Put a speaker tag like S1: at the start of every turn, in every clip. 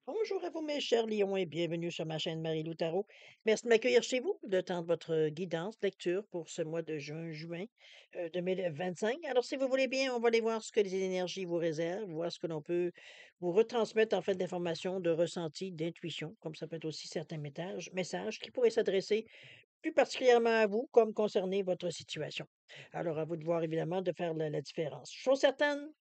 S1: Bonjour à vous, mes chers lions, et bienvenue sur ma chaîne Marie-Lou Tarot. Merci de m'accueillir chez vous, le temps de votre guidance, lecture pour ce mois de juin 2025. Alors, si vous voulez bien, on va aller voir ce que les énergies vous réservent, voir ce que l'on peut vous retransmettre en fait d'informations, de ressentis, d'intuition, comme ça peut être aussi certains messages qui pourraient s'adresser plus particulièrement à vous, comme concerner votre situation. Alors, à vous de voir évidemment de faire la différence. Chose certaine,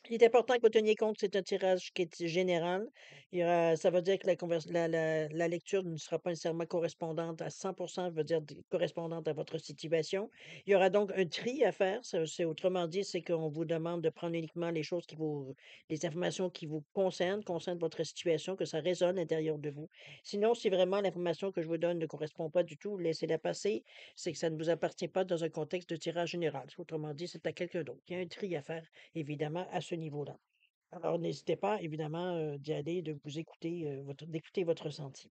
S1: il est important que vous teniez compte, c'est un tirage qui est général. Ça veut dire que la lecture ne sera pas nécessairement correspondante à 100%, veut dire correspondante à votre situation. Il y aura donc un tri à faire. Autrement dit, c'est qu'on vous demande de prendre uniquement les informations qui vous concernent votre situation, que ça résonne à l'intérieur de vous. Sinon, si vraiment l'information que je vous donne ne correspond pas du tout, laissez-la passer. C'est que ça ne vous appartient pas dans un contexte de tirage général. Autrement dit, c'est à quelqu'un d'autre. Il y a un tri à faire évidemment, à ce niveau-là. Alors, n'hésitez pas, évidemment, d'y aller, de vous écouter, d'écouter votre ressenti.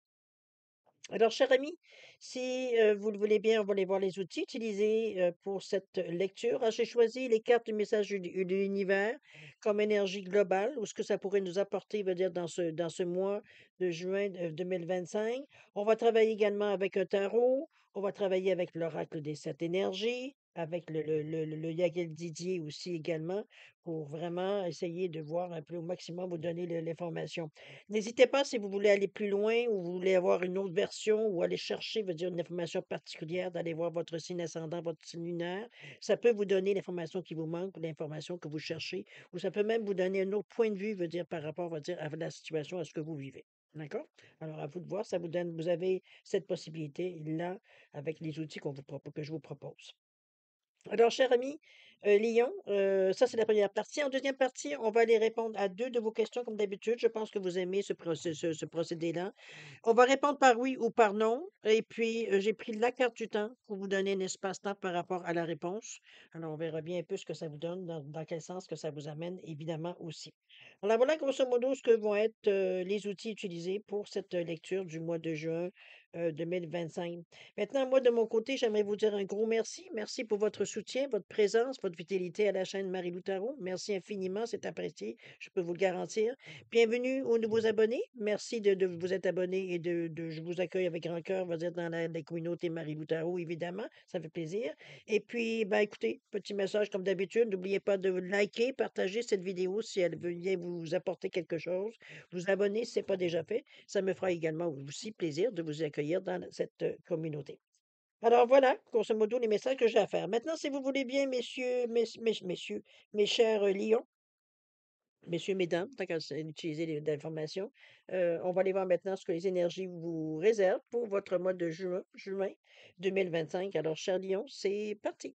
S1: Alors, cher ami, si vous le voulez bien, on va aller voir les outils utilisés pour cette lecture. Alors, j'ai choisi les cartes du message de l'univers comme énergie globale, ou ce que ça pourrait nous apporter, veut dire, dans ce mois de juin 2025. On va travailler également avec un tarot. On va travailler avec l'oracle des sept énergies, avec le Yagel Didier aussi également, pour vraiment essayer de voir un peu au maximum, vous donner l'information. N'hésitez pas si vous voulez aller plus loin ou vous voulez avoir une autre version ou aller chercher, veut dire une information particulière, d'aller voir votre signe ascendant, votre signe lunaire. Ça peut vous donner l'information qui vous manque ou l'information que vous cherchez, ou ça peut même vous donner un autre point de vue, veut dire par rapport, veut dire, à la situation, à ce que vous vivez. D'accord? Alors, à vous de voir, vous avez cette possibilité-là avec les outils que je vous propose. Alors, cher ami, Lion, ça, c'est la première partie. En deuxième partie, on va aller répondre à 2 de vos questions comme d'habitude. Je pense que vous aimez ce procédé-là. On va répondre par oui ou par non et puis, j'ai pris la carte du temps pour vous donner un espace-temps par rapport à la réponse. Alors, on verra bien un peu ce que ça vous donne, dans quel sens que ça vous amène évidemment aussi. Alors voilà grosso modo ce que vont être, les outils utilisés pour cette lecture du mois de juin, 2025. Maintenant, moi, de mon côté, j'aimerais vous dire un gros merci. Merci pour votre soutien, votre présence, votre fidélité à la chaîne Marie-Lou Tarot. Merci infiniment, c'est apprécié, je peux vous le garantir. Bienvenue aux nouveaux abonnés. Merci de vous être abonnés et je vous accueille avec grand cœur, on va dire, dans la communauté Marie-Lou Tarot, évidemment. Ça fait plaisir. Et puis, ben, écoutez, petit message comme d'habitude, n'oubliez pas de liker, partager cette vidéo si elle vient vous apporter quelque chose. Vous abonner si ce n'est pas déjà fait. Ça me fera également aussi plaisir de vous accueillir dans cette communauté. Alors voilà, grosso modo, les messages que j'ai à faire. Maintenant, si vous voulez bien, messieurs, mes chers lions, messieurs, mesdames, tant qu'à utiliser d'informations, on va aller voir maintenant ce que les énergies vous réservent pour votre mois de juin 2025. Alors, chers lions, c'est parti.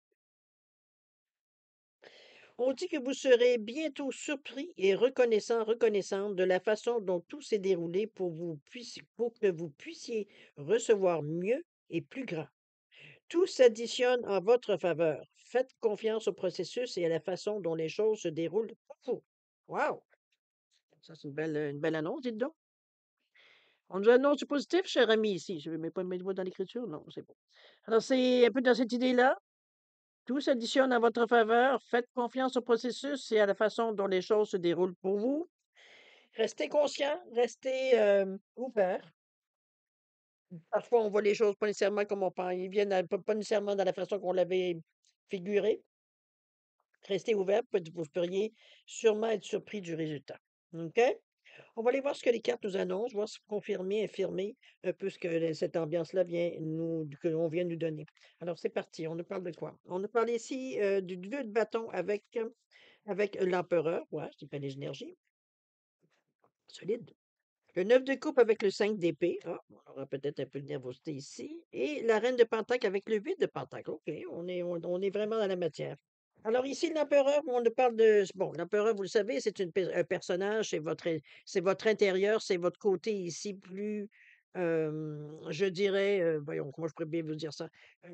S1: On dit que vous serez bientôt surpris et reconnaissante de la façon dont tout s'est déroulé pour que vous puissiez recevoir mieux et plus grand. Tout s'additionne en votre faveur. Faites confiance au processus et à la façon dont les choses se déroulent pour vous. Wow! Ça, c'est une belle annonce, dites donc. On nous annonce du positif, cher ami, ici. Je ne mets pas mes doigts dans l'écriture, non, c'est bon. Alors, c'est un peu dans cette idée-là. Tout s'additionne en votre faveur. Faites confiance au processus et à la façon dont les choses se déroulent pour vous. Restez conscient, restez ouvert. Parfois, on voit les choses pas nécessairement comme on pense. Ils viennent pas nécessairement dans la façon qu'on l'avait figuré. Restez ouvert, vous pourriez sûrement être surpris du résultat. OK? On va aller voir ce que les cartes nous annoncent, voir si confirmer, infirmer un peu ce que cette ambiance-là que l'on vient nous donner. Alors, c'est parti. On nous parle de quoi? On nous parle ici du 2 de bâton avec l'empereur. Ouais, c'est pas les énergies. Solide. Le 9 de coupe avec le 5 d'épée. Ah, on aura peut-être un peu de nervosité ici. Et la reine de pentacle avec le 8 de pentacle. OK, on est vraiment dans la matière. Alors ici, l'empereur, on nous parle de... Bon, l'empereur, vous le savez, un personnage, c'est votre intérieur, c'est votre côté ici plus, je dirais, voyons, comment je pourrais bien vous dire ça, euh,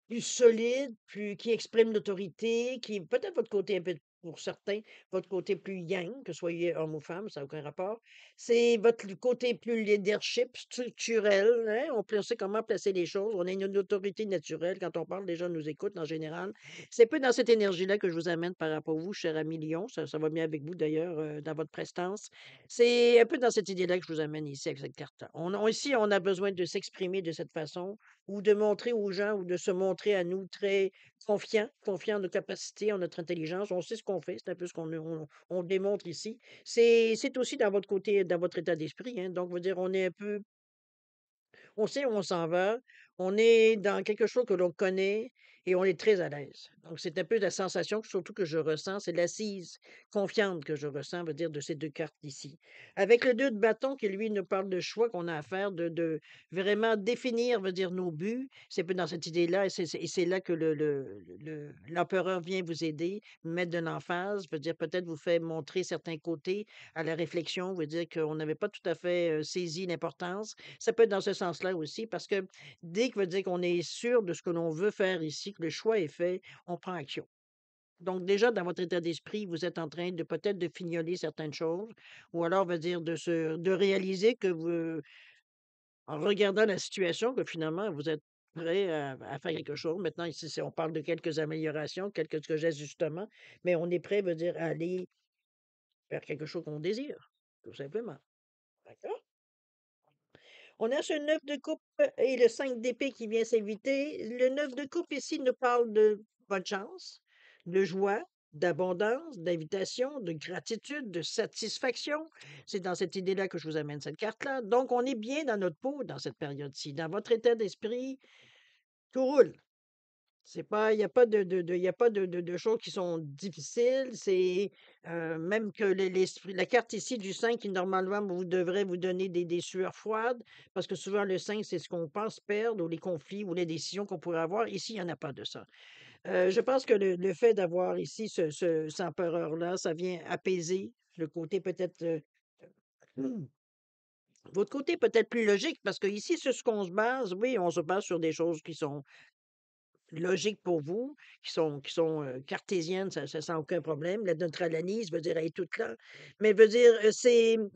S1: plus solide, qui exprime l'autorité, qui peut-être votre côté un peu pour certains, votre côté plus yang, que soyez homme ou femme, ça n'a aucun rapport. C'est votre côté plus leadership, structurel, hein, on sait comment placer les choses. On a une autorité naturelle. Quand on parle, les gens nous écoutent en général. C'est un peu dans cette énergie-là que je vous amène par rapport à vous, cher ami Lion. Ça va bien avec vous d'ailleurs, dans votre prestance. C'est un peu dans cette idée-là que je vous amène ici avec cette carte-là. Ici, on a besoin de s'exprimer de cette façon ou de montrer aux gens ou de se montrer à nous très confiants en nos capacités, en notre intelligence. On sait ce qu'on fait, c'est un peu ce qu'on démontre ici. C'est aussi dans votre côté, dans votre état d'esprit, hein. Donc, veut dire, on est un peu on sait où on s'en va, on est dans quelque chose que l'on connaît et on est très à l'aise. Donc, c'est un peu la sensation surtout que je ressens, c'est l'assise confiante que je ressens, veut dire, de ces 2 cartes ici. Avec le 2 de bâton qui, lui, nous parle de choix qu'on a à faire, de vraiment définir, veut dire, nos buts. C'est un peu dans cette idée-là et c'est là que l'empereur vient vous aider, mettre de l'emphase, veut dire, peut-être vous fait montrer certains côtés à la réflexion, veut dire qu'on n'avait pas tout à fait, saisi l'importance. Ça peut être dans ce sens-là aussi, parce que dès que veut dire qu'on est sûr de ce que l'on veut faire ici, que le choix est fait, on prend action. Donc déjà, dans votre état d'esprit, vous êtes en train de peut-être de fignoler certaines choses, ou alors veut dire de réaliser que vous, en regardant la situation, que finalement vous êtes prêt à faire quelque chose. Maintenant, ici, on parle de quelques améliorations, quelques ajustements, mais on est prêt, veut dire, à aller vers quelque chose qu'on désire, tout simplement. D'accord? On a ce 9 de coupe et le 5 d'épée qui vient s'inviter. Le 9 de coupe ici nous parle de bonne chance, de joie, d'abondance, d'invitation, de gratitude, de satisfaction. C'est dans cette idée-là que je vous amène cette carte-là. Donc, on est bien dans notre peau dans cette période-ci. Dans votre état d'esprit, tout roule. C'est pas il y a pas de il y a pas de choses qui sont difficiles, même que l'esprit la carte ici du 5 qui normalement vous devrait vous donner des sueurs froides, parce que souvent le 5 c'est ce qu'on pense perdre ou les conflits ou les décisions qu'on pourrait avoir. Ici, il y en a pas de ça. Je pense que le fait d'avoir ici cet empereur-là, ça vient apaiser le côté peut-être, votre côté peut-être plus logique, parce qu'ici, sur ce qu'on se base, oui, on se base sur des choses qui sont logiques pour vous, qui sont, cartésiennes, ça sans aucun problème. Notre analyse veut dire elle est toute là. Mais veut dire,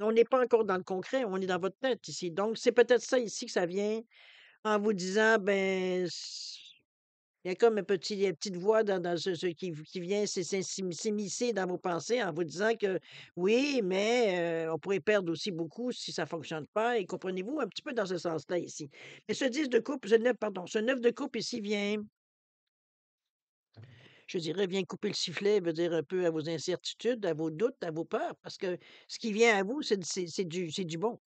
S1: on n'est pas encore dans le concret, on est dans votre tête ici. Donc c'est peut-être ça ici que ça vient en vous disant, ben, il y a comme une petite voix dans ce qui vient s'immiscer dans vos pensées en vous disant que oui, mais on pourrait perdre aussi beaucoup si ça fonctionne pas et comprenez-vous? Un petit peu dans ce sens-là ici. Mais ce 10 de coupe, ce 9 pardon, ce 9 de coupe ici vient je dirais, vient couper le sifflet, veut dire un peu à vos incertitudes, à vos doutes, à vos peurs, parce que ce qui vient à vous, c'est du bon.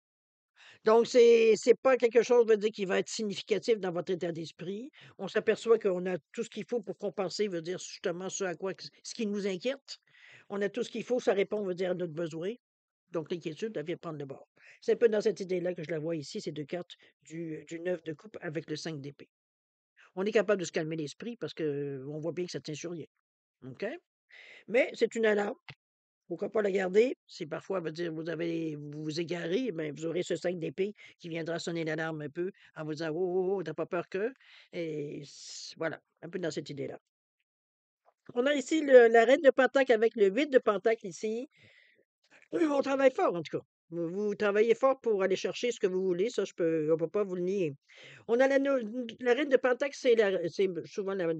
S1: Donc, c'est pas quelque chose, veut dire, qui va être significatif dans votre état d'esprit. On s'aperçoit qu'on a tout ce qu'il faut pour compenser, veut dire justement ce qui nous inquiète. On a tout ce qu'il faut, ça répond, veut dire, à notre besoin. Donc, l'inquiétude, elle vient prendre le bord. C'est un peu dans cette idée-là que je la vois ici, ces deux cartes du 9 de coupe avec le 5 d'épée. On est capable de se calmer l'esprit parce que on voit bien que ça tient sur rien. OK? Mais c'est une alarme, pourquoi pas la garder? Si parfois, veut dire, vous vous égarez, ben, vous aurez ce 5 d'épée qui viendra sonner l'alarme un peu en vous disant: «Oh, oh, oh, tu pas peur que?» et voilà, un peu dans cette idée-là. On a ici la reine de pentacle avec le 8 de pentacle ici. On travaille fort en tout cas. Vous travaillez fort pour aller chercher ce que vous voulez, ça on peut pas vous le nier. On a la reine de pentacle, c'est souvent la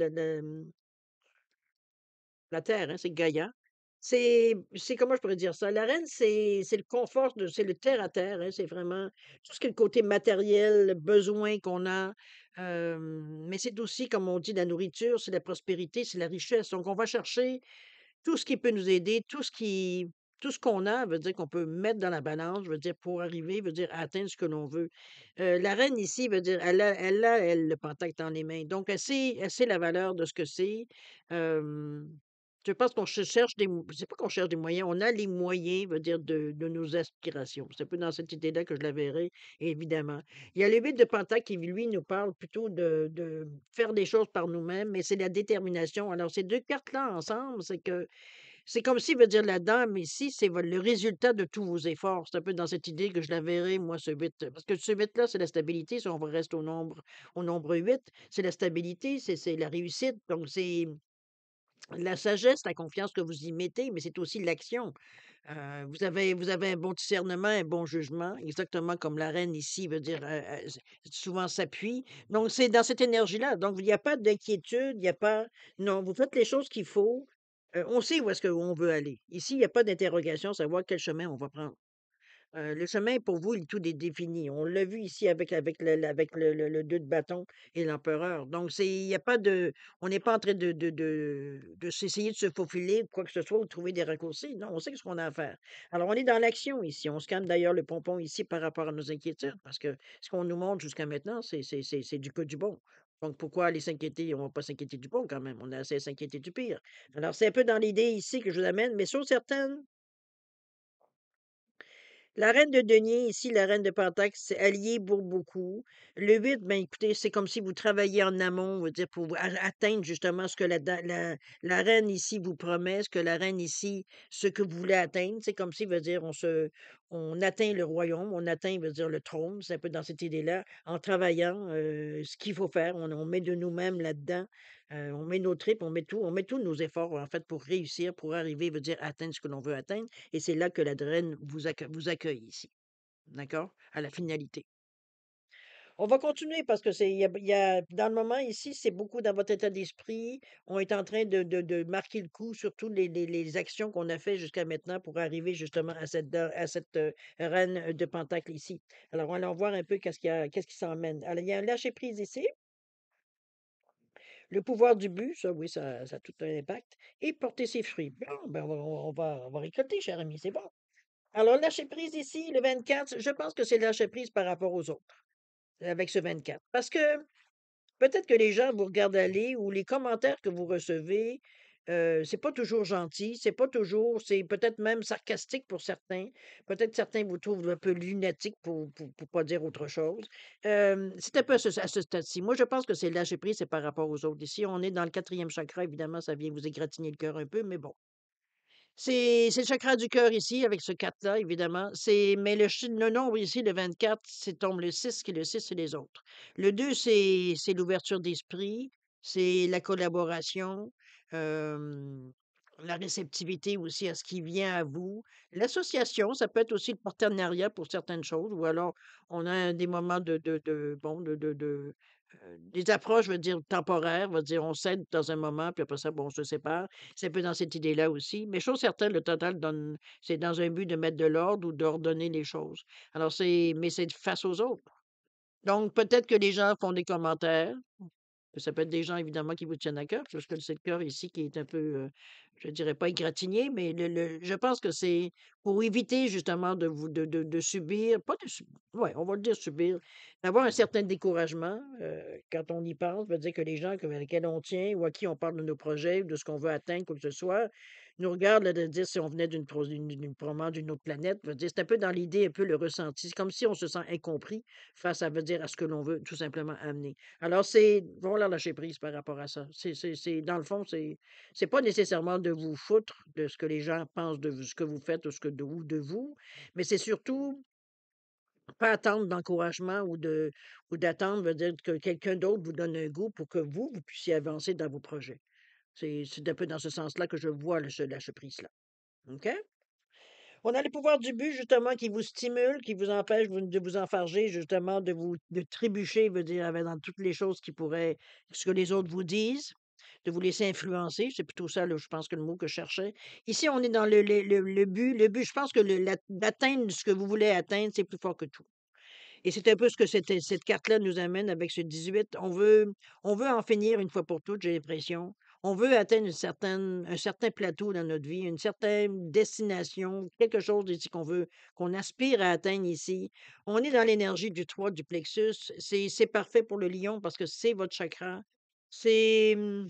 S1: terre, hein, c'est Gaïa. C'est comment je pourrais dire ça? L'arène, c'est le confort c'est le terre à terre, hein, c'est vraiment tout ce qui est le côté matériel, besoin qu'on a, mais c'est aussi, comme on dit, la nourriture, c'est la prospérité, c'est la richesse. Donc on va chercher tout ce qui peut nous aider, tout ce qu'on a, veut dire qu'on peut mettre dans la balance, veut dire pour arriver, veut dire à atteindre ce que l'on veut. La reine ici veut dire elle, le pentacle dans les mains. Donc elle sait la valeur de ce que c'est. Hem, je pense qu'on cherche c'est pas qu'on cherche des moyens, on a les moyens, veut dire de nos aspirations. C'est un peu dans cette idée-là que je la verrai, évidemment. Il y a le 8 de pentacle qui, lui, nous parle plutôt de faire des choses par nous-mêmes, mais c'est la détermination. Alors ces 2 cartes-là ensemble, c'est comme si, veut dire, la dame ici, c'est le résultat de tous vos efforts. C'est un peu dans cette idée que je la verrai, moi, ce 8, parce que ce 8-là, c'est la stabilité, si on reste au nombre 8, c'est la stabilité, c'est la réussite. Donc, La sagesse, la confiance que vous y mettez, mais c'est aussi l'action. Vous avez un bon discernement, un bon jugement, exactement comme la reine ici veut dire, souvent s'appuie. Donc c'est dans cette énergie-là. Donc il n'y a pas d'inquiétude, il y a pas non, vous faites les choses qu'il faut. On sait où est-ce qu'on veut aller. Ici, il y a pas d'interrogation, savoir quel chemin on va prendre. Le chemin pour vous, il est tout est défini. On l'a vu ici avec le 2 de bâton et l'empereur. Donc c'est il y a pas de on n'est pas en train de s'essayer de se faufiler ou quoi que ce soit ou de trouver des raccourcis. Non, on sait ce qu'on a à faire. Alors on est dans l'action ici. On se calme d'ailleurs le pompon ici par rapport à nos inquiétudes parce que ce qu'on nous montre jusqu'à maintenant, c'est du que du bon. Donc pourquoi aller s'inquiéter? On va pas s'inquiéter du bon quand même. On a assez à s'inquiéter du pire. Alors c'est un peu dans l'idée ici que je vous amène, mais chose certaine, la reine de denier, ici, la reine de Pentacle, c'est allié pour beaucoup. Le 8, ben écoutez, c'est comme si vous travailliez en amont, on va dire, pour atteindre justement ce que la reine ici vous promet, ce que la reine ici, ce que vous voulez atteindre. C'est comme si, veut dire, on atteint le royaume, on atteint, veut dire, le trône. C'est un peu dans cette idée-là, en travaillant ce qu'il faut faire. On met de nous-mêmes là-dedans. On met nos tripes, on met tous nos efforts, en fait, pour réussir, pour arriver, veut dire, atteindre ce que l'on veut atteindre. Et c'est là que la draine vous accueille ici, d'accord? À la finalité. On va continuer parce que il y a dans le moment ici, c'est beaucoup dans votre état d'esprit. On est en train de marquer le coup sur tous les actions qu'on a fait jusqu'à maintenant pour arriver justement à cette reine de Pentacle ici. Alors, allons voir un peu qu'est-ce qui s'emmène. Alors, il y a un lâcher-prise ici. Le pouvoir du but, ça oui, ça a tout un impact. Et porter ses fruits. Bon, ben, on va récolter, cher ami, c'est bon. Alors, lâcher prise ici, le 24, je pense que c'est lâcher prise par rapport aux autres, avec ce 24. Parce que peut-être que les gens vous regardent aller ou les commentaires que vous recevez, c'est pas toujours gentil, c'est pas toujours, c'est peut-être même sarcastique pour certains. Peut-être certains vous trouvent un peu lunatique pour pas dire autre chose. C'est un peu à ce stade-ci. Moi, je pense que c'est lâcher prise, c'est par rapport aux autres. Ici, on est dans le quatrième chakra, évidemment, ça vient vous égratigner le cœur un peu, mais bon. C'est le chakra du cœur ici, avec ce 4 là évidemment. Mais le nombre ici, le 24, c'est tombe le 6 qui le 6 c'est les autres. Le 2 c'est l'ouverture d'esprit, c'est la collaboration, hem, la réceptivité aussi à ce qui vient à vous. L'association, ça peut être aussi le partenariat pour certaines choses ou alors on a des moments de bon, des approches, je veux dire, temporaires, on va dire, on s'aide dans un moment, puis après ça, bon, on se sépare. C'est un peu dans cette idée-là aussi. Mais chose certaine, le total donne c'est dans un but de mettre de l'ordre ou d'ordonner les choses. Alors mais c'est face aux autres. Donc peut-être que les gens font des commentaires. Ça peut être des gens évidemment qui vous tiennent à cœur, parce que c'est le cœur ici qui est un peu, je dirais pas égratigné, mais je pense que c'est pour éviter justement de vous de subir, pas de sub ouais, on va le dire subir, d'avoir un certain découragement, quand on y pense, veut dire que les gens avec lesquels on tient ou à qui on parle de nos projets ou de ce qu'on veut atteindre, quoi que ce soit, nous regardent là, de dire si on venait probablement d'une autre planète, veut dire c'est un peu dans l'idée, un peu le ressenti. C'est comme si on se sent incompris face à veut dire à ce que l'on veut tout simplement amener. Alors c'est voilà, lâcher prise par rapport à ça. C'est dans le fond, c'est pas nécessairement de vous foutre de ce que les gens pensent de ce que vous faites ou de vous, mais c'est surtout pas attendre d'encouragement ou d'attendre, veut dire que quelqu'un d'autre vous donne un goût pour que vous puissiez avancer dans vos projets. C'est un peu dans ce sens-là que je vois ce lâcher prise-là. OK? On a le pouvoir du but, justement, qui vous stimule, qui vous empêche de vous enfarger, justement, de trébucher, veut dire, dans toutes les choses qui pourraient, ce que les autres vous disent, de vous laisser influencer. C'est plutôt ça, là, je pense que le mot que je cherchais. Ici, on est dans le but. Le but, je pense que d'atteindre ce que vous voulez atteindre, c'est plus fort que tout. Et c'est un peu ce que cette carte-là nous amène avec ce 18. On veut en finir une fois pour toutes, j'ai l'impression. On veut atteindre un certain plateau dans notre vie, une certaine destination, quelque chose ici qu'on aspire à atteindre ici. On est dans l'énergie du 3 du plexus. C'est parfait pour le lion parce que c'est votre chakra. C'est, hum,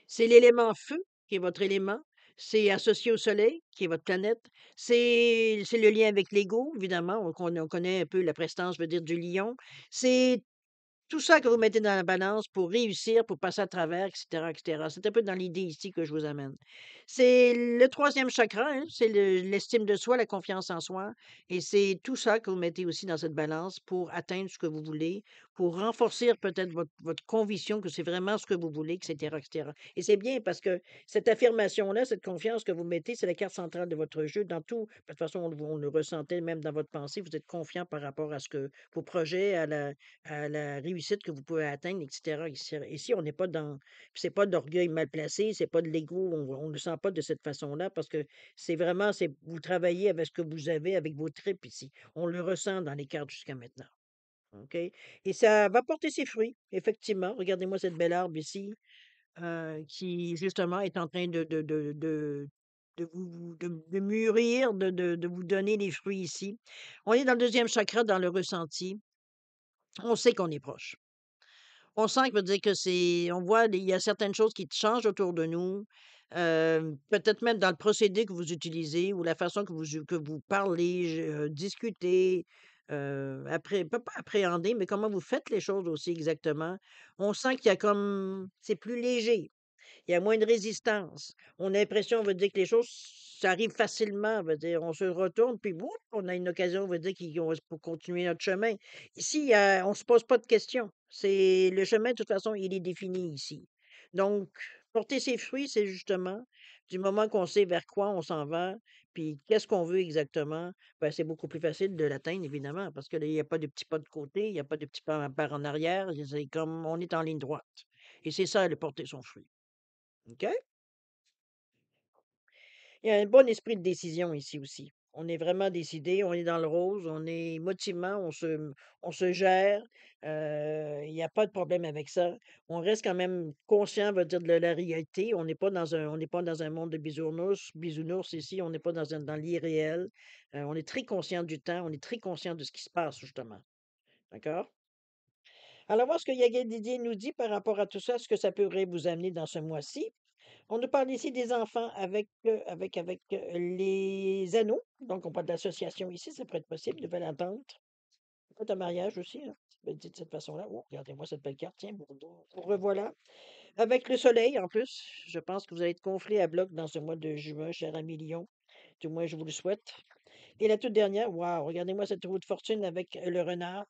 S1: c'est l'élément feu qui est votre élément. C'est associé au soleil, qui est votre planète. C'est le lien avec l'ego, évidemment. On connaît un peu la prestance, je veux dire, du lion. C'est tout ça que vous mettez dans la balance pour réussir, pour passer à travers, et cetera, et cetera. C'est un peu dans l'idée ici que je vous amène. C'est le troisième chakra, hein, c'est l'estime de soi, la confiance en soi. Et c'est tout ça que vous mettez aussi dans cette balance pour atteindre ce que vous voulez, pour renforcer peut-être votre conviction que c'est vraiment ce que vous voulez, et cetera, et cetera. Et c'est bien parce que cette affirmation-là, cette confiance que vous mettez, c'est la carte centrale de votre jeu. Dans tout, de toute façon, on le ressentait même dans votre pensée, vous êtes confiant par rapport à ce que vos projets, à la réussite que vous pouvez atteindre, et cetera, et cetera. Ici, on n'est pas dans, c'est pas d'orgueil mal placé, c'est pas de l'ego, on ne le sent pas de cette façon-là parce que c'est vraiment, c'est, vous travaillez avec ce que vous avez, avec vos tripes ici. On le ressent dans les cartes jusqu'à maintenant. OK? Et ça va porter ses fruits, effectivement. Regardez-moi cette belle arbre ici, qui justement est en train de mûrir, de vous donner les fruits ici. On est dans le deuxième chakra, dans le ressenti. On sait qu'on est proche. On sent que veut dire que c'est on voit il y a certaines choses qui changent autour de nous, peut-être même dans le procédé que vous utilisez ou la façon que vous parlez, discutez, pas appréhender, mais comment vous faites les choses aussi exactement. On sent qu'il y a comme c'est plus léger. Il y a moins de résistance. On a l'impression, on veut dire que les choses, ça arrive facilement, on veut dire, on se retourne, puis boum, on a une occasion, on veut dire, pour continuer notre chemin. Ici, on se pose pas de questions. C'est le chemin, de toute façon, il est défini ici. Donc, porter ses fruits, c'est justement du moment qu'on sait vers quoi on s'en va, puis qu'est-ce qu'on veut exactement, ben, c'est beaucoup plus facile de l'atteindre, évidemment, parce que là, il n'y a pas de petits pas de côté, il n'y a pas de petits pas en arrière, c'est comme on est en ligne droite. Et c'est ça, le porter son fruit. OK? Il y a un bon esprit de décision ici aussi. On est vraiment décidé, on est dans le rose, on est motivement, on se gère, il y a pas de problème avec ça. On reste quand même conscient, on va dire, de la réalité. On n'est pas dans un monde de bisounours ici, on n'est pas dans l'irréel. On est très conscient du temps, on est très conscient de ce qui se passe justement. D'accord? Alors, voir ce que Yaga Didier nous dit par rapport à tout ça, ce que ça pourrait vous amener dans ce mois-ci. On nous parle ici des enfants avec les anneaux. Donc, on parle d'association ici, ça pourrait être possible, nouvelle entente. Peut-être un mariage aussi, hein, ça peut être dit de cette façon-là. Oh, regardez-moi cette belle carte, tiens, vous revoilà. Avec le soleil, en plus, je pense que vous allez être gonflé à bloc dans ce mois de juin, cher ami Lion. Du moins, je vous le souhaite. Et la toute dernière, waouh, regardez-moi cette roue de fortune avec le renard.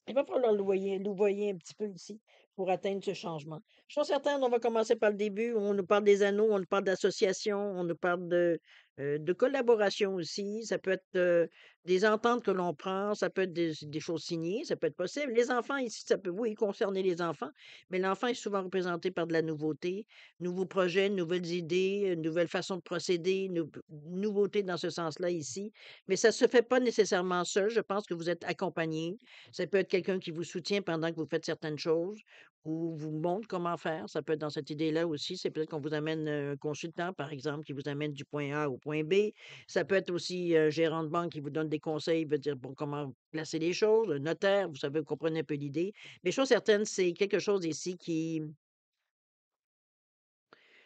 S1: Il va falloir louvoyer un petit peu ici pour atteindre ce changement. Je suis certaine, on va commencer par le début. On nous parle des anneaux, on nous parle d'association, on nous parle de collaboration aussi. Ça peut être des ententes que l'on prend, ça peut être des choses signées, ça peut être possible. Les enfants ici, ça peut, oui, concerner les enfants, mais l'enfant est souvent représenté par de la nouveauté, nouveaux projets, nouvelles idées, nouvelles façons de procéder, nouveautés dans ce sens-là ici. Mais ça ne se fait pas nécessairement seul. Je pense que vous êtes accompagné, ça peut être quelqu'un qui vous soutient pendant que vous faites certaines choses ou vous montre comment faire. Ça peut être dans cette idée-là aussi. C'est peut-être qu'on vous amène un consultant, par exemple, qui vous amène du point A au point B. Ça peut être aussi un gérant de banque qui vous donne des conseils, veut dire bon, comment placer les choses. Un notaire, vous savez, vous comprenez un peu l'idée. Mais chose certaine, c'est quelque chose ici qui,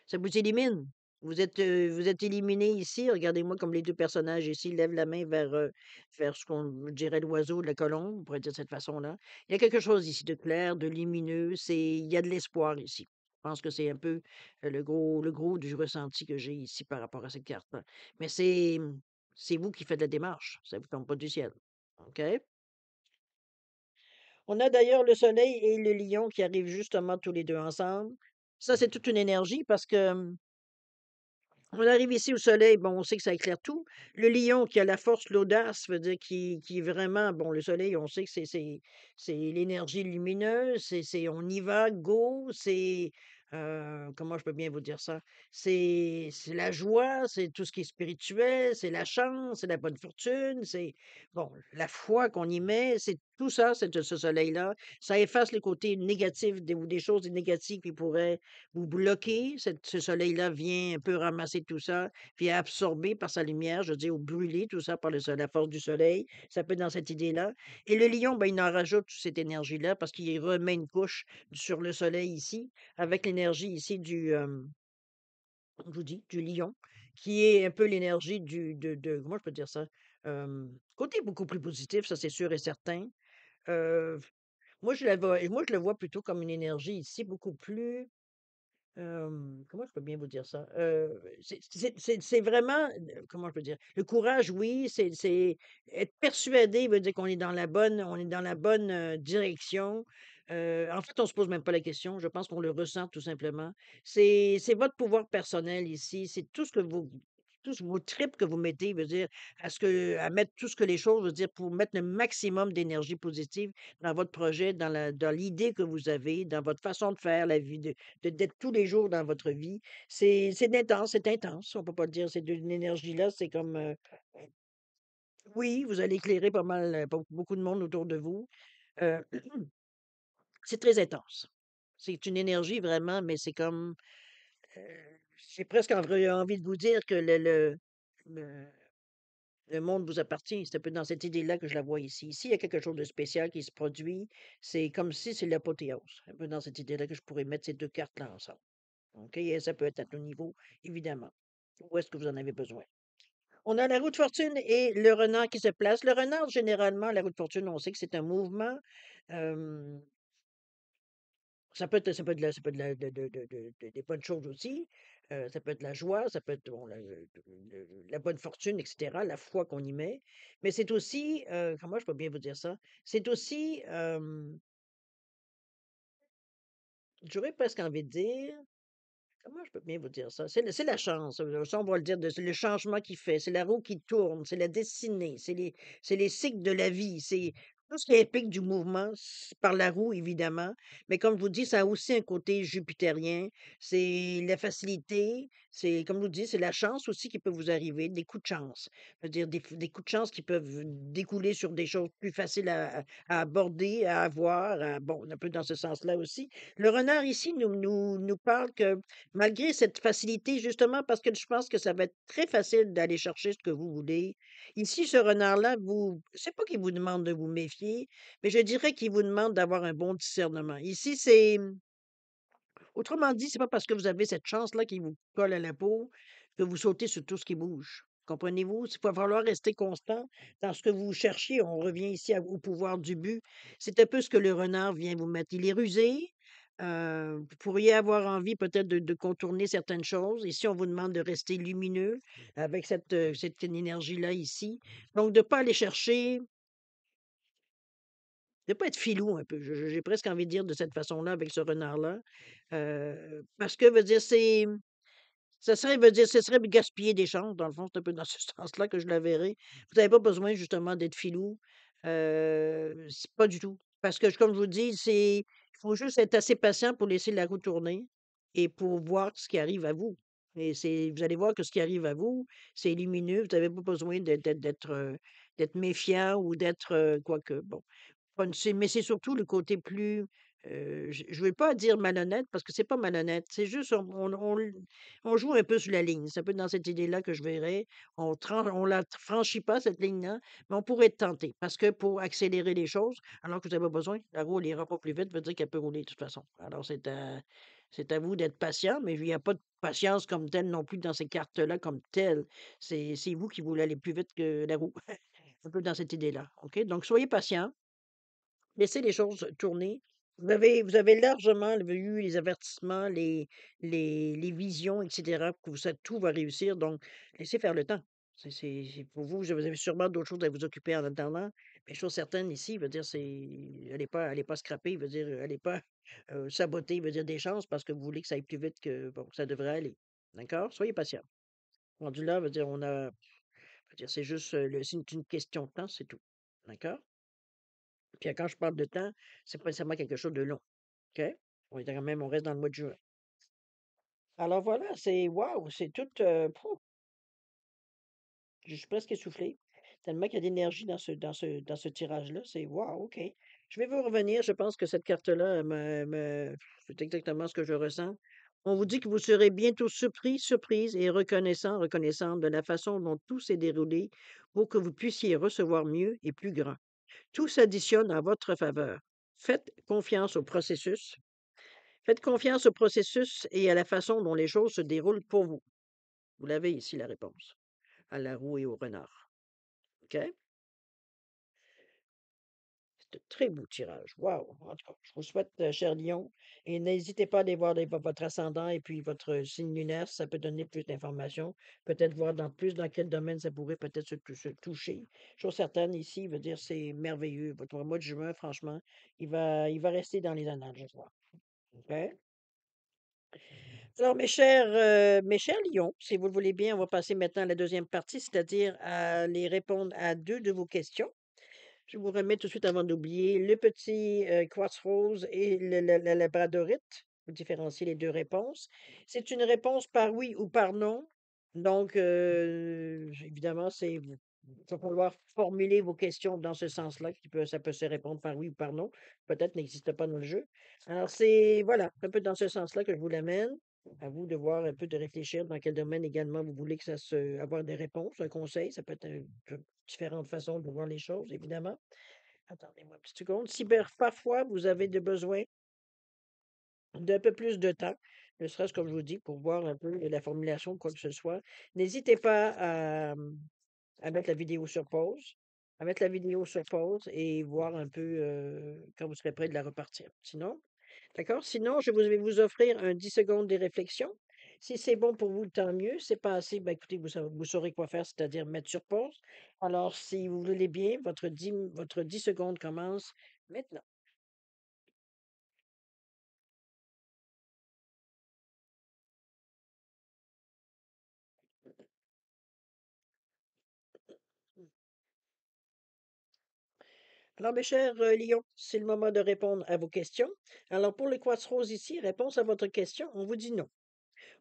S1: ça vous élimine. Vous êtes éliminé ici. Regardez-moi comme les 2 personnages ici lèvent la main vers ce qu'on dirait l'oiseau, la colombe, on pourrait dire de cette façon-là. Il y a quelque chose ici de clair, de lumineux, il y a de l'espoir ici. Je pense que c'est un peu, le gros du ressenti que j'ai ici par rapport à cette carte-là. Mais c'est vous qui faites la démarche, ça vous tombe pas du ciel. OK? On a d'ailleurs le soleil et le lion qui arrivent justement tous les 2 ensemble. Ça, c'est toute une énergie parce que on arrive ici au soleil, bon, on sait que ça éclaire tout. Le lion qui a la force, l'audace, veut dire qui est vraiment bon, le soleil, on sait que c'est l'énergie lumineuse, on y va, go, comment je peux bien vous dire ça? C'est la joie, c'est tout ce qui est spirituel, c'est la chance, c'est la bonne fortune, c'est bon, la foi qu'on y met, c'est tout ça, c'est de ce soleil-là. Ça efface les côtés négatifs ou des choses négatives qui pourraient vous bloquez, ce soleil-là vient un peu ramasser tout ça, puis absorber par sa lumière, je veux dire, ou brûler tout ça par la force du soleil. Ça peut être dans cette idée-là. Et le lion, ben, il en rajoute toute cette énergie-là parce qu'il remet une couche sur le soleil ici, avec l'énergie ici je vous dis, du lion, qui est un peu l'énergie comment je peux dire ça? Côté beaucoup plus positif, ça c'est sûr et certain. Moi, je le vois plutôt comme une énergie ici beaucoup plus. Comment je peux bien vous dire ça? C'est vraiment, comment je peux dire? Le courage, oui, c'est être persuadé veut dire qu'on est dans la bonne, direction. En fait, on se pose même pas la question, je pense qu'on le ressent tout simplement. C'est votre pouvoir personnel ici, c'est tout ce que vous tous vos tripes que vous mettez, veut dire, à mettre tout ce que les choses, veut dire, pour mettre le maximum d'énergie positive dans votre projet, dans l'idée que vous avez, dans votre façon de faire la vie d'être tous les jours dans votre vie. C'est intense, on peut pas dire, c'est d'une énergie-là, c'est comme, oui, vous allez éclairer pas mal, beaucoup de monde autour de vous. Heu, c'est très intense. C'est une énergie vraiment, mais c'est comme, heu, j'ai presque envie de vous dire que le le monde vous appartient. C'est un peu dans cette idée-là que je la vois ici. Ici, il y a quelque chose de spécial qui se produit. C'est comme si c'est l'apothéose. Un peu dans cette idée-là que je pourrais mettre ces 2 cartes-là ensemble. OK? Et ça peut être à tout niveau, évidemment. Où est-ce que vous en avez besoin? On a la roue de fortune et le renard qui se place. Le renard, généralement, la roue de fortune, on sait que c'est un mouvement. euh, ça peut être des bonnes choses aussi. Ça peut être la joie, ça peut être bon, la bonne fortune, etc., la foi qu'on y met. Mais c'est aussi, comment je peux bien vous dire ça? C'est aussi, j'aurais presque envie de dire, comment je peux bien vous dire ça? C'est la chance, ça on va le dire, c'est le changement qui fait, c'est la roue qui tourne, c'est la destinée, c'est les cycles de la vie, c'est tout ce qui implique du mouvement par la roue, évidemment. Mais comme je vous dis, ça a aussi un côté jupitérien, c'est la facilité, c'est, comme je vous dis, c'est la chance aussi qui peut vous arriver, des coups de chance. Je veux dire, des coups de chance qui peuvent découler sur des choses plus faciles à aborder, à avoir, bon, un peu dans ce sens-là aussi. Le renard ici nous parle que malgré cette facilité, justement parce que je pense que ça va être très facile d'aller chercher ce que vous voulez. Ici, ce renard-là, c'est pas qu'il vous demande de vous méfier, mais je dirais qu'il vous demande d'avoir un bon discernement. Ici, autrement dit, c'est pas parce que vous avez cette chance-là qui vous colle à la peau que vous sautez sur tout ce qui bouge. Comprenez-vous? Il va falloir rester constant dans ce que vous cherchiez. On revient ici au pouvoir du but. C'est un peu ce que le renard vient vous mettre. Il est rusé. Vous pourriez avoir envie peut-être de contourner certaines choses. Ici, on vous demande de rester lumineux avec cette énergie-là ici. Donc, de ne pas aller chercher, de pas être filou un peu. J'ai presque envie de dire de cette façon-là avec ce renard-là. Parce que, veut dire, ce serait gaspiller des chances, dans le fond, c'est un peu dans ce sens-là que je la verrais. Vous avez pas besoin justement d'être filou, c'est pas du tout. Parce que comme je vous dis, il faut juste être assez patient pour laisser la roue tourner et pour voir ce qui arrive à vous. Et vous allez voir que ce qui arrive à vous, c'est lumineux, vous avez pas besoin d'être méfiant ou d'être, quoique bon. Mais c'est surtout le côté plus, je veux pas dire malhonnête parce que c'est pas malhonnête, c'est juste on joue un peu sur la ligne. C'est un peu dans cette idée-là que je verrais. On la franchit pas cette ligne-là, mais on pourrait être tenté parce que pour accélérer les choses, alors que vous avez pas besoin, la roue elle ira pas plus vite, veut dire qu'elle peut rouler de toute façon. Alors c'est à vous d'être patient, mais il y a pas de patience comme telle non plus dans ces cartes-là comme telles. C'est vous qui voulez aller plus vite que la roue. Un peu dans cette idée-là, OK? Donc soyez patient. Laissez les choses tourner. Vous avez largement eu les avertissements, les visions, et cetera, que tout va réussir, donc laissez faire le temps. C'est pour vous, vous avez sûrement d'autres choses à vous occuper en attendant, mais chose certaine ici, veut dire, elle est pas scrappée, veut dire, elle est pas, sabotée, veut dire des chances parce que vous voulez que ça aille plus vite que bon, ça devrait aller. D'accord? Soyez patient. Rendu là, veut dire, veut dire, c'est juste, c'est une question de temps, c'est tout. D'accord? Puis quand je parle de temps, c'est pas nécessairement quelque chose de long, OK? On reste dans le mois de juin. Alors voilà, c'est waouh, c'est tout, pouf, je suis presque essoufflé, tellement qu'il y a d'énergie dans ce tirage-là, c'est waouh, OK. Je vais vous revenir, je pense que cette carte-là, c'est exactement ce que je ressens. On vous dit que vous serez bientôt surpris, surprise et reconnaissant, reconnaissante de la façon dont tout s'est déroulé pour que vous puissiez recevoir mieux et plus grand. Tout s'additionne en votre faveur. Faites confiance au processus. Faites confiance au processus et à la façon dont les choses se déroulent pour vous. Vous l'avez ici, la réponse, à la roue et au renard. OK? De très beau tirage. Wow! En tout cas, je vous souhaite, cher lion, et n'hésitez pas à aller voir votre ascendant et puis votre signe lunaire, ça peut donner plus d'informations. Peut-être voir dans quel domaine ça pourrait peut-être se toucher. Chose certaine, ici, veut dire c'est merveilleux. Votre mois de juin, franchement, il va rester dans les annales, je crois. OK? Alors, mes chers lions, si vous le voulez bien, on va passer maintenant à la deuxième partie, c'est-à-dire à aller répondre à deux de vos questions. Je vous remets tout de suite avant d'oublier le petit, quartz rose et le labradorite. Vous différenciez les 2 réponses. C'est une réponse par oui ou par non. Donc, évidemment, il va falloir formuler vos questions dans ce sens-là, ça peut se répondre par oui ou par non. Peut-être n'existe pas dans le jeu. Alors c'est voilà, un peu dans ce sens-là que je vous l'amène. À vous de voir un peu, de réfléchir dans quel domaine également vous voulez que ça se avoir des réponses, un conseil. Ça peut être différentes façons de voir les choses, évidemment. Attendez-moi une petite seconde. Si parfois vous avez besoin d'un peu plus de temps, ne serait-ce comme je vous dis, pour voir un peu la formulation de quoi que ce soit, n'hésitez pas à mettre la vidéo sur pause, et voir un peu quand vous serez prêt de la repartir. Sinon, d'accord? Sinon, vais vous offrir un 10 secondes de réflexion. Si c'est bon pour vous, tant mieux. C'est pas assez, ben écoutez, vous saurez quoi faire, c'est-à-dire mettre sur pause. Alors, si vous voulez bien, votre 10 secondes commence maintenant. Alors, mes chers lions, c'est le moment de répondre à vos questions. Alors, pour le Quatch Rose ici, réponse à votre question, on vous dit non.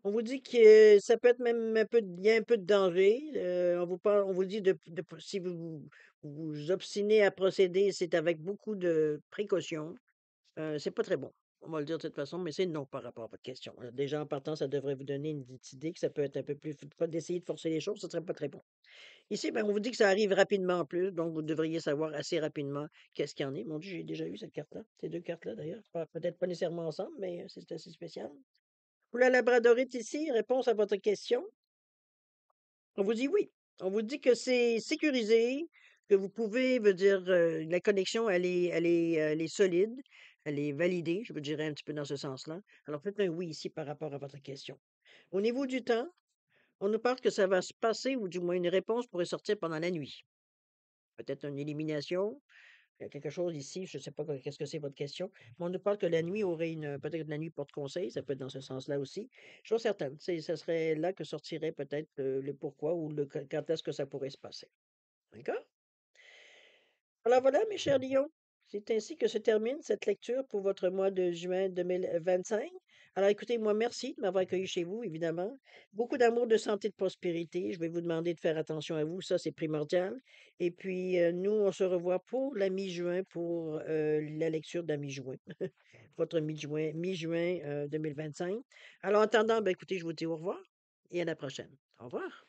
S1: On vous dit que ça peut être même un peu, il y a un peu de danger. On vous dit si vous obstinez à procéder, c'est avec beaucoup de précautions. C'est pas très bon. On va le dire de cette façon, mais c'est non par rapport à votre question. Déjà, en partant, ça devrait vous donner une petite idée que ça peut être un peu plus, pas d'essayer de forcer les choses, ce serait pas très bon. Ici, ben, on vous dit que ça arrive rapidement en plus, donc vous devriez savoir assez rapidement qu'est-ce qu'il y en est. Mon Dieu, j'ai déjà eu cette carte-là, ces deux cartes-là d'ailleurs. Peut-être pas nécessairement ensemble, mais c'est assez spécial. Pour la labradorite ici, réponse à votre question, on vous dit oui. On vous dit que c'est sécurisé, que vous pouvez, veut dire, la connexion, elle est solide, elle est validée, je vous dirais un petit peu dans ce sens-là. Alors faites un oui ici par rapport à votre question. Au niveau du temps, on nous parle que ça va se passer, ou du moins une réponse pourrait sortir pendant la nuit. Peut-être une élimination, il y a quelque chose ici, je ne sais pas qu'est-ce que c'est votre question, mais on nous parle que la nuit aurait peut-être la nuit porte conseil, ça peut être dans ce sens-là aussi. Chose certaine, ça serait là que sortirait peut-être le pourquoi ou quand est-ce que ça pourrait se passer. D'accord? Alors voilà, mes chers lions, c'est ainsi que se termine cette lecture pour votre mois de juin 2025. Alors écoutez, moi, merci de m'avoir accueilli chez vous, évidemment. Beaucoup d'amour, de santé, de prospérité. Je vais vous demander de faire attention à vous, ça c'est primordial. Et puis, nous, on se revoit pour la mi-juin, pour la lecture de la mi-juin, votre mi-juin 2025. Alors en attendant, ben, écoutez, je vous dis au revoir et à la prochaine. Au revoir.